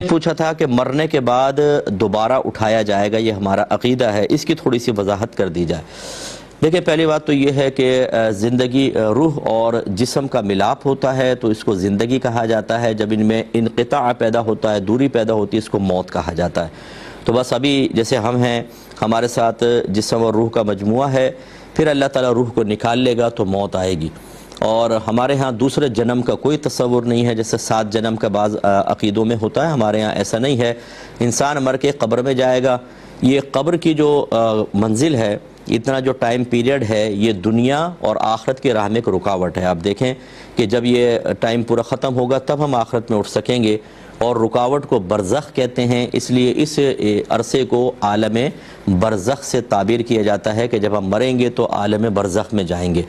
پوچھا تھا کہ مرنے کے بعد دوبارہ اٹھایا جائے گا، یہ ہمارا عقیدہ ہے، اس کی تھوڑی سی وضاحت کر دی جائے۔ دیکھیں، پہلی بات تو یہ ہے کہ زندگی روح اور جسم کا ملاپ ہوتا ہے تو اس کو زندگی کہا جاتا ہے۔ جب ان میں انقطاع پیدا ہوتا ہے، دوری پیدا ہوتی ہے، اس کو موت کہا جاتا ہے۔ تو بس ابھی جیسے ہم ہیں، ہمارے ساتھ جسم اور روح کا مجموعہ ہے، پھر اللہ تعالیٰ روح کو نکال لے گا تو موت آئے گی۔ اور ہمارے ہاں دوسرے جنم کا کوئی تصور نہیں ہے، جیسے 7 جنم کا بعض عقیدوں میں ہوتا ہے، ہمارے ہاں ایسا نہیں ہے۔ انسان مر کے قبر میں جائے گا۔ یہ قبر کی جو منزل ہے، اتنا جو ٹائم پیریڈ ہے، یہ دنیا اور آخرت کی راہ میں ایک رکاوٹ ہے۔ آپ دیکھیں کہ جب یہ ٹائم پورا ختم ہوگا تب ہم آخرت میں اٹھ سکیں گے، اور رکاوٹ کو برزخ کہتے ہیں، اس لیے اس عرصے کو عالم برزخ سے تعبیر کیا جاتا ہے کہ جب ہم مریں گے تو عالم برزخ میں جائیں گے،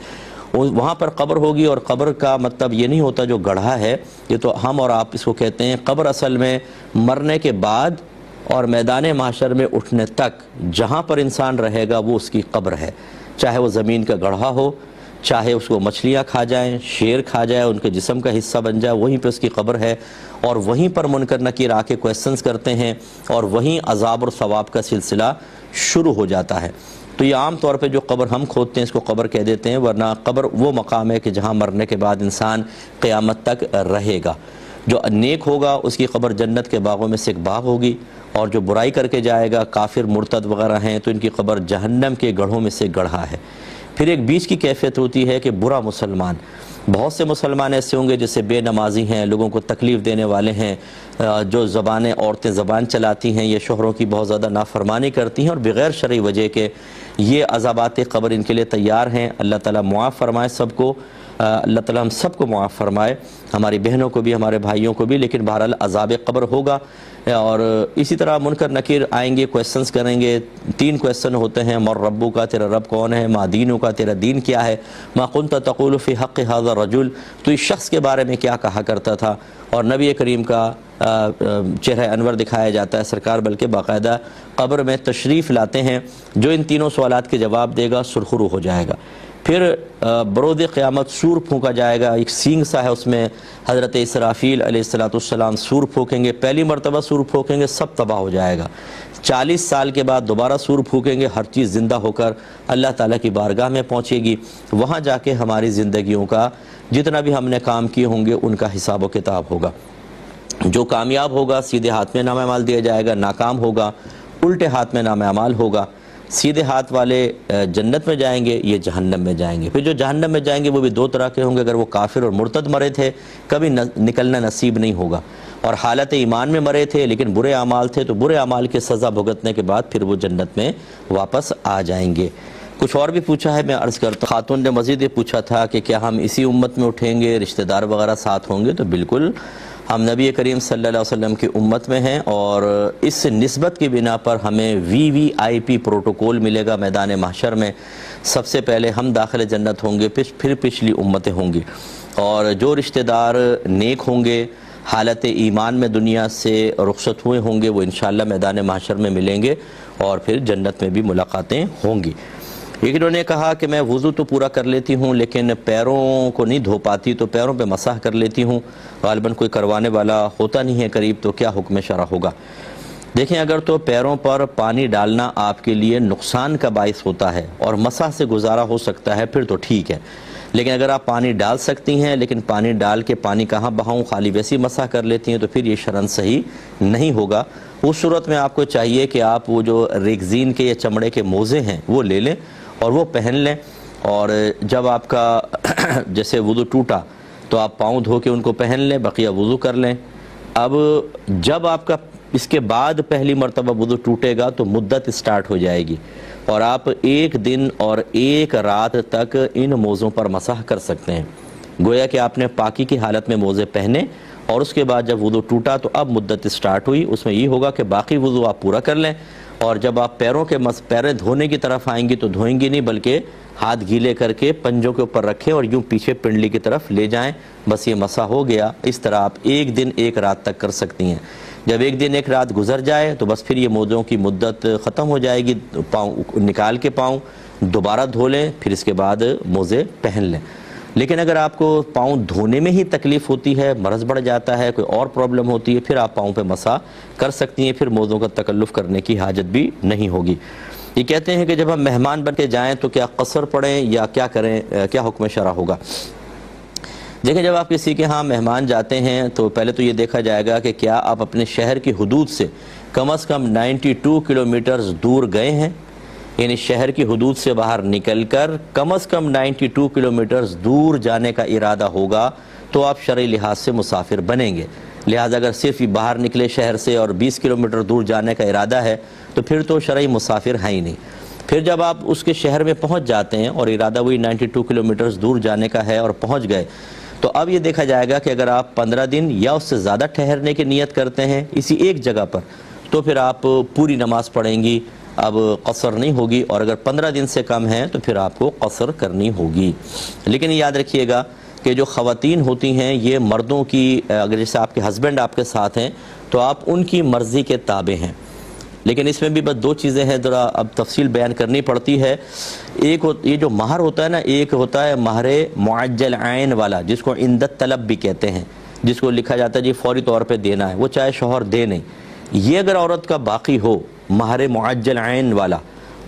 وہاں پر قبر ہوگی۔ اور قبر کا مطلب یہ نہیں ہوتا جو گڑھا ہے، یہ تو ہم اور آپ اس کو کہتے ہیں۔ قبر اصل میں مرنے کے بعد اور میدان محشر میں اٹھنے تک جہاں پر انسان رہے گا وہ اس کی قبر ہے، چاہے وہ زمین کا گڑھا ہو، چاہے اس کو مچھلیاں کھا جائیں، شیر کھا جائے، ان کے جسم کا حصہ بن جائے، وہیں پہ اس کی قبر ہے، اور وہیں پر منکر نکیر آ کے کویسچنز کرتے ہیں، اور وہیں عذاب اور ثواب کا سلسلہ شروع ہو جاتا ہے۔ تو یہ عام طور پہ جو قبر ہم کھودتے ہیں اس کو قبر کہہ دیتے ہیں، ورنہ قبر وہ مقام ہے کہ جہاں مرنے کے بعد انسان قیامت تک رہے گا۔ جو نیک ہوگا اس کی قبر جنت کے باغوں میں سے ایک باغ ہوگی، اور جو برائی کر کے جائے گا، کافر مرتد وغیرہ ہیں، تو ان کی قبر جہنم کے گڑھوں میں سے گڑھا ہے۔ پھر ایک بیچ کی کیفیت ہوتی ہے کہ برا مسلمان، بہت سے مسلمان ایسے ہوں گے جیسے بے نمازی ہیں، لوگوں کو تکلیف دینے والے ہیں، جو عورتیں زبان چلاتی ہیں، یہ شوہروں کی بہت زیادہ نافرمانی کرتی ہیں اور بغیر شرعی وجہ کے، یہ عذابات قبر ان کے لیے تیار ہیں۔ اللہ تعالیٰ معاف فرمائے سب کو، اللہ تعالیٰ ہم سب کو معاف فرمائے، ہماری بہنوں کو بھی، ہمارے بھائیوں کو بھی، لیکن بہرحال عذاب قبر ہوگا۔ اور اسی طرح منکر نکیر آئیں گے، کویسچنز کریں گے۔ 3 کویسچن ہوتے ہیں: مر ربو کا، تیرا رب کون ہے؟ ما دینو کا، تیرا دین کیا ہے؟ ما کنت تقول فی حق هذا الرجل، تو اس شخص کے بارے میں کیا کہا کرتا تھا؟ اور نبی کریم کا چہرہ انور دکھایا جاتا ہے، سرکار بلکہ باقاعدہ قبر میں تشریف لاتے ہیں۔ جو ان تینوں سوالات کے جواب دے گا سرخرو ہو جائے گا۔ پھر برود قیامت سور پھونکا جائے گا، ایک سینگ سا ہے، اس میں حضرت اسرافیل علیہ السلام سور پھونکیں گے۔ پہلی مرتبہ سور پھونکیں گے، سب تباہ ہو جائے گا۔ 40 سال کے بعد دوبارہ سور پھونکیں گے، ہر چیز زندہ ہو کر اللہ تعالیٰ کی بارگاہ میں پہنچے گی۔ وہاں جا کے ہماری زندگیوں کا جتنا بھی ہم نے کام کیے ہوں گے ان کا حساب و کتاب ہوگا۔ جو کامیاب ہوگا سیدھے ہاتھ میں نام اعمال دیا جائے گا، ناکام ہوگا الٹے ہاتھ میں نام اعمال ہوگا۔ سیدھے ہاتھ والے جنت میں جائیں گے، یہ جہنم میں جائیں گے۔ پھر جو جہنم میں جائیں گے وہ بھی 2 طرح کے ہوں گے، اگر وہ کافر اور مرتد مرے تھے کبھی نکلنا نصیب نہیں ہوگا، اور حالت ایمان میں مرے تھے لیکن برے اعمال تھے تو برے اعمال کی سزا بھگتنے کے بعد پھر وہ جنت میں واپس آ جائیں گے۔ کچھ اور بھی پوچھا ہے، میں عرض کرتا ہوں۔ خاتون نے مزید یہ پوچھا تھا کہ کیا ہم اسی امت میں اٹھیں گے، رشتہ دار وغیرہ ساتھ ہوں گے؟ تو بالکل، ہم نبی کریم صلی اللہ علیہ وسلم کی امت میں ہیں، اور اس نسبت کی بنا پر ہمیں VVIP پروٹوکول ملے گا میدان محشر میں۔ سب سے پہلے ہم داخل جنت ہوں گے، پھر پچھلی امتیں ہوں گی، اور جو رشتہ دار نیک ہوں گے، حالت ایمان میں دنیا سے رخصت ہوئے ہوں گے، وہ انشاءاللہ میدان محشر میں ملیں گے، اور پھر جنت میں بھی ملاقاتیں ہوں گی۔ ایک انہوں نے کہا کہ میں وضو تو پورا کر لیتی ہوں لیکن پیروں کو نہیں دھو پاتی، تو پیروں پہ مسح کر لیتی ہوں، غالباً کوئی کروانے والا ہوتا نہیں ہے قریب، تو کیا حکم شرع ہوگا؟ دیکھیں، اگر تو پیروں پر پانی ڈالنا آپ کے لیے نقصان کا باعث ہوتا ہے اور مسح سے گزارا ہو سکتا ہے پھر تو ٹھیک ہے، لیکن اگر آپ پانی ڈال سکتی ہیں لیکن پانی ڈال کے پانی کہاں بہاؤں، خالی ویسی مسح کر لیتی ہیں، تو پھر یہ شرعاً صحیح نہیں ہوگا۔ اس صورت میں آپ کو چاہیے کہ آپ وہ جو ریگزین کے یا چمڑے کے موزے ہیں وہ لے لیں اور وہ پہن لیں، اور جب آپ کا جیسے وضو ٹوٹا تو آپ پاؤں دھو کے ان کو پہن لیں، بقیہ وضو کر لیں۔ اب جب آپ کا اس کے بعد پہلی مرتبہ وضو ٹوٹے گا تو مدت سٹارٹ ہو جائے گی، اور آپ 1 دن اور 1 رات تک ان موزوں پر مسح کر سکتے ہیں، گویا کہ آپ نے پاکی کی حالت میں موزے پہنے، اور اس کے بعد جب وضو ٹوٹا تو اب مدت سٹارٹ ہوئی۔ اس میں یہ ہوگا کہ باقی وضو آپ پورا کر لیں، اور جب آپ پیریں دھونے کی طرف آئیں گی تو دھوئیں گی نہیں، بلکہ ہاتھ گیلے کر کے پنجوں کے اوپر رکھیں اور یوں پیچھے پنڈلی کی طرف لے جائیں، بس یہ مسح ہو گیا۔ اس طرح آپ 1 دن 1 رات تک کر سکتی ہیں۔ جب 1 دن 1 رات گزر جائے تو بس پھر یہ موزوں کی مدت ختم ہو جائے گی، پاؤں نکال کے پاؤں دوبارہ دھو لیں، پھر اس کے بعد موزے پہن لیں۔ لیکن اگر آپ کو پاؤں دھونے میں ہی تکلیف ہوتی ہے، مرض بڑھ جاتا ہے، کوئی اور پرابلم ہوتی ہے، پھر آپ پاؤں پہ مسح کر سکتی ہیں، پھر موضوع کا تکلف کرنے کی حاجت بھی نہیں ہوگی۔ یہ کہتے ہیں کہ جب ہم مہمان بن کے جائیں تو کیا قصر پڑھیں یا کیا کریں، کیا حکم شرع ہوگا؟ دیکھیں، جب آپ کسی کے ہاں مہمان جاتے ہیں تو پہلے تو یہ دیکھا جائے گا کہ کیا آپ اپنے شہر کی حدود سے کم از کم 92 کلومیٹرز دور گئے ہیں، یعنی شہر کی حدود سے باہر نکل کر کم از کم 92 کلومیٹرز دور جانے کا ارادہ ہوگا تو آپ شرعی لحاظ سے مسافر بنیں گے۔ لہٰذا اگر صرف باہر نکلے شہر سے اور 20 کلومیٹر دور جانے کا ارادہ ہے تو پھر تو شرعی مسافر ہیں ہی نہیں۔ پھر جب آپ اس کے شہر میں پہنچ جاتے ہیں اور ارادہ وہی 92 کلومیٹرز دور جانے کا ہے اور پہنچ گئے، تو اب یہ دیکھا جائے گا کہ اگر آپ 15 دن یا اس سے زیادہ ٹھہرنے کی نیت کرتے ہیں اسی ایک جگہ پر، تو پھر آپ پوری نماز پڑھیں گی، اب قصر نہیں ہوگی، اور اگر 15 دن سے کم ہیں تو پھر آپ کو قصر کرنی ہوگی۔ لیکن یاد رکھیے گا کہ جو خواتین ہوتی ہیں یہ مردوں کی، اگر جیسے آپ کے ہسبینڈ آپ کے ساتھ ہیں تو آپ ان کی مرضی کے تابع ہیں، لیکن اس میں بھی بس دو چیزیں ہیں، ذرا اب تفصیل بیان کرنی پڑتی ہے۔ ایک یہ جو مہر ہوتا ہے نا، ایک ہوتا ہے مہر معجل عین والا، جس کو عند طلب بھی کہتے ہیں، جس کو لکھا جاتا ہے جی فوری طور پہ دینا ہے، وہ چاہے شوہر دے نہیں۔ یہ اگر عورت کا باقی ہو مہر معجل عین والا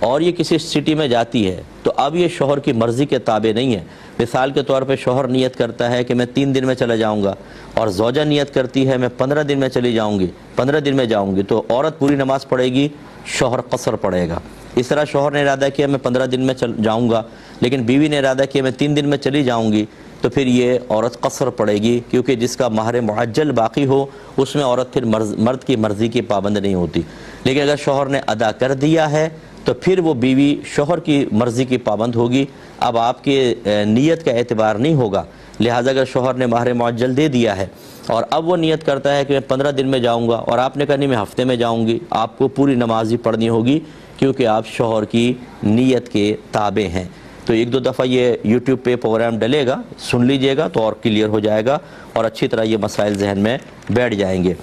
اور یہ کسی سٹی میں جاتی ہے تو اب یہ شوہر کی مرضی کے تابع نہیں ہے۔ مثال کے طور پہ شوہر نیت کرتا ہے کہ میں 3 دن میں چلا جاؤں گا اور زوجہ نیت کرتی ہے میں 15 دن میں چلی جاؤں گی، 15 دن میں جاؤں گی، تو عورت پوری نماز پڑھے گی، شوہر قصر پڑھے گا۔ اس طرح شوہر نے ارادہ کیا میں 15 دن میں جاؤں گا، لیکن بیوی نے ارادہ کیا میں 3 دن میں چلی جاؤں گی، تو پھر یہ عورت قصر پڑے گی، کیونکہ جس کا مہر معجل باقی ہو اس میں عورت پھر مرد کی مرضی کی پابند نہیں ہوتی۔ لیکن اگر شوہر نے ادا کر دیا ہے تو پھر وہ بیوی شوہر کی مرضی کی پابند ہوگی، اب آپ کے نیت کا اعتبار نہیں ہوگا۔ لہٰذا اگر شوہر نے مہر معجل دے دیا ہے اور اب وہ نیت کرتا ہے کہ میں 15 دن میں جاؤں گا اور آپ نے کہا نہیں میں ہفتے میں جاؤں گی، آپ کو پوری نماز ہی پڑھنی ہوگی، کیونکہ آپ شوہر کی نیت کے تابع ہیں۔ تو ایک دو دفعہ یہ یوٹیوب پہ پروگرام ڈلے گا، سن لیجئے گا تو اور کلیئر ہو جائے گا اور اچھی طرح یہ مسائل ذہن میں بیٹھ جائیں گے۔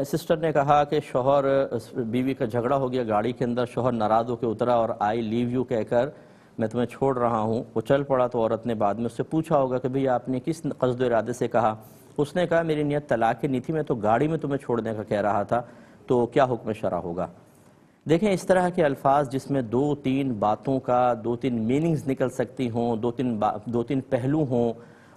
سسٹر نے کہا کہ شوہر بیوی کا جھگڑا ہو گیا گاڑی کے اندر، شوہر ناراض ہو کے اترا اور آئی لیو یو کہہ کر میں تمہیں چھوڑ رہا ہوں، وہ چل پڑا، تو عورت نے بعد میں اس سے پوچھا ہوگا کہ بھئی آپ نے کس قصد و ارادے سے کہا؟ اس نے کہا میری نیت طلاق کی نہیں تھی، میں تو گاڑی میں تمہیں چھوڑنے کا کہہ رہا تھا، تو کیا حکم شرع ہوگا؟ دیکھیں، اس طرح کے الفاظ جس میں 2-3 باتوں کا 2-3 میننگز نکل سکتی ہوں، 2-3 پہلو ہوں،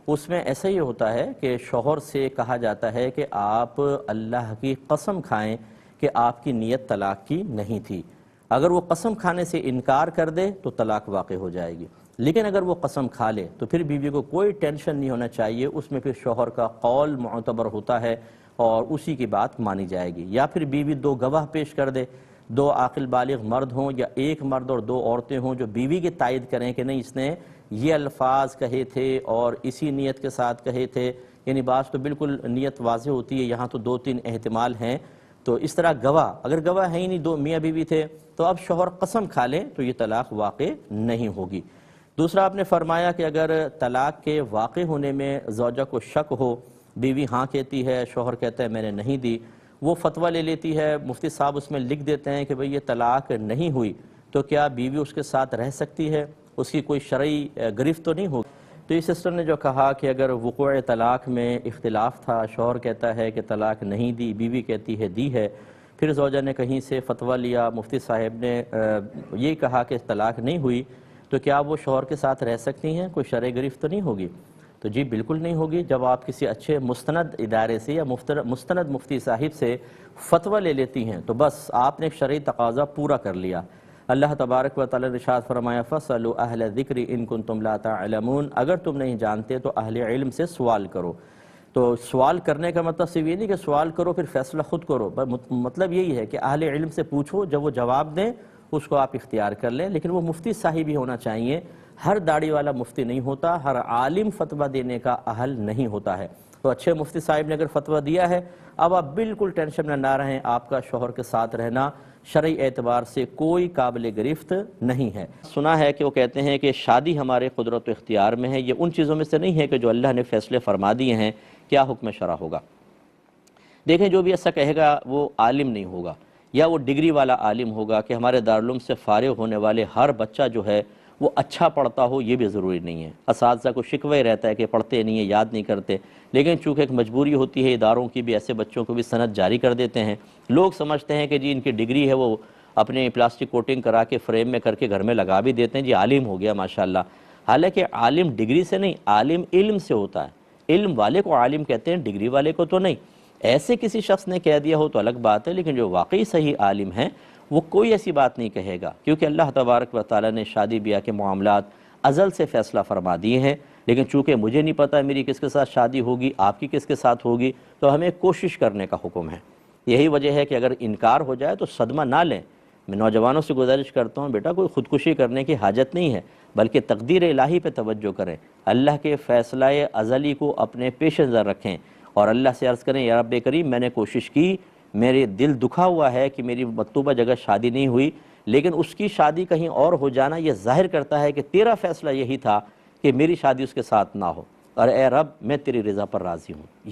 اس میں ایسا ہی ہوتا ہے کہ شوہر سے کہا جاتا ہے کہ آپ اللہ کی قسم کھائیں کہ آپ کی نیت طلاق کی نہیں تھی۔ اگر وہ قسم کھانے سے انکار کر دے تو طلاق واقع ہو جائے گی، لیکن اگر وہ قسم کھا لے تو پھر بیوی کو کوئی ٹینشن نہیں ہونا چاہیے، اس میں پھر شوہر کا قول معتبر ہوتا ہے اور اسی کی بات مانی جائے گی۔ یا پھر بیوی 2 گواہ پیش کر دے، 2 عاقل بالغ مرد ہوں یا ایک مرد اور 2 عورتیں ہوں جو بیوی کی تائید کریں کہ نہیں اس نے یہ الفاظ کہے تھے اور اسی نیت کے ساتھ کہے تھے، یعنی بعض تو بالکل نیت واضح ہوتی ہے، یہاں تو 2-3 احتمال ہیں، تو اس طرح گواہ، اگر گواہ ہیں ہی نہیں، 2 میاں بیوی تھے، تو اب شوہر قسم کھا لیں تو یہ طلاق واقع نہیں ہوگی۔ دوسرا آپ نے فرمایا کہ اگر طلاق کے واقع ہونے میں زوجہ کو شک ہو، بیوی ہاں کہتی ہے، شوہر کہتا ہے میں نے نہیں دی، وہ فتویٰ لے لیتی ہے، مفتی صاحب اس میں لکھ دیتے ہیں کہ بھئی یہ طلاق نہیں ہوئی، تو کیا بیوی اس کے ساتھ رہ سکتی ہے؟ اس کی کوئی شرعی گرفت تو نہیں ہوگی؟ تو اس سسٹر نے جو کہا کہ اگر وقوع طلاق میں اختلاف تھا، شوہر کہتا ہے کہ طلاق نہیں دی، بیوی کہتی ہے دی ہے، پھر زوجہ نے کہیں سے فتویٰ لیا، مفتی صاحب نے یہ کہا کہ طلاق نہیں ہوئی، تو کیا وہ شوہر کے ساتھ رہ سکتی ہیں؟ کوئی شرعی گرفت تو نہیں ہوگی؟ تو جی بالکل نہیں ہوگی۔ جب آپ کسی اچھے مستند ادارے سے یا مستند مفتی صاحب سے فتویٰ لے لیتی ہیں تو بس آپ نے شرعی تقاضا پورا کر لیا۔ اللہ تبارک و تعالی نے ارشاد فرمایا فَاسْأَلُوا أَهْلَ الذِّكْرِ إِن كُنتُمْ لَا تَعْلَمُونَ، اگر تم نہیں جانتے تو اہل علم سے سوال کرو۔ تو سوال کرنے کا مطلب صرف یہ نہیں کہ سوال کرو پھر فیصلہ خود کرو، مطلب یہی ہے کہ اہل علم سے پوچھو، جب وہ جواب دیں اس کو آپ اختیار کر لیں، لیکن وہ مفتی صاحب ہی ہونا چاہیے، ہر داڑھی والا مفتی نہیں ہوتا، ہر عالم فتویٰ دینے کا اہل نہیں ہوتا ہے۔ تو اچھے مفتی صاحب نے اگر فتویٰ دیا ہے، اب آپ بالکل ٹینشن میں نہ رہیں، آپ کا شوہر کے ساتھ رہنا شرعی اعتبار سے کوئی قابل گرفت نہیں ہے۔ سنا ہے کہ وہ کہتے ہیں کہ شادی ہمارے قدرت و اختیار میں ہے، یہ ان چیزوں میں سے نہیں ہے کہ جو اللہ نے فیصلے فرما دیے ہیں، کیا حکم شرع ہوگا؟ دیکھیں، جو بھی ایسا کہے گا وہ عالم نہیں ہوگا، یا وہ ڈگری والا عالم ہوگا کہ ہمارے دارالعلوم سے فارغ ہونے والے ہر بچہ جو ہے وہ اچھا پڑھتا ہو یہ بھی ضروری نہیں ہے۔ اساتذہ کو شکوہ رہتا ہے کہ پڑھتے نہیں ہیں، یاد نہیں کرتے، لیکن چونکہ ایک مجبوری ہوتی ہے اداروں کی بھی، ایسے بچوں کو بھی سند جاری کر دیتے ہیں۔ لوگ سمجھتے ہیں کہ جی ان کی ڈگری ہے، وہ اپنے پلاسٹک کوٹنگ کرا کے فریم میں کر کے گھر میں لگا بھی دیتے ہیں، جی عالم ہو گیا ماشاءاللہ۔ حالانکہ عالم ڈگری سے نہیں، عالم علم سے ہوتا ہے۔ علم والے کو عالم کہتے ہیں، ڈگری والے کو تو نہیں۔ ایسے کسی شخص نے کہہ دیا ہو تو الگ بات ہے، لیکن جو واقعی صحیح عالم ہیں وہ کوئی ایسی بات نہیں کہے گا، کیونکہ اللہ تبارک و تعالیٰ نے شادی بیاہ کے معاملات ازل سے فیصلہ فرما دیے ہیں۔ لیکن چونکہ مجھے نہیں پتہ میری کس کے ساتھ شادی ہوگی، آپ کی کس کے ساتھ ہوگی، تو ہمیں کوشش کرنے کا حکم ہے۔ یہی وجہ ہے کہ اگر انکار ہو جائے تو صدمہ نہ لیں۔ میں نوجوانوں سے گزارش کرتا ہوں، بیٹا کوئی خودکشی کرنے کی حاجت نہیں ہے، بلکہ تقدیر الہی پہ توجہ کریں، اللہ کے فیصلہ ازلی کو اپنے پیش نظر رکھیں، اور اللہ سے عرض کریں یا رب کریم میں نے کوشش کی، میرے دل دکھا ہوا ہے کہ میری مطلوبہ جگہ شادی نہیں ہوئی، لیکن اس کی شادی کہیں اور ہو جانا یہ ظاہر کرتا ہے کہ تیرا فیصلہ یہی تھا کہ میری شادی اس کے ساتھ نہ ہو، اور اے رب میں تیری رضا پر راضی ہوں۔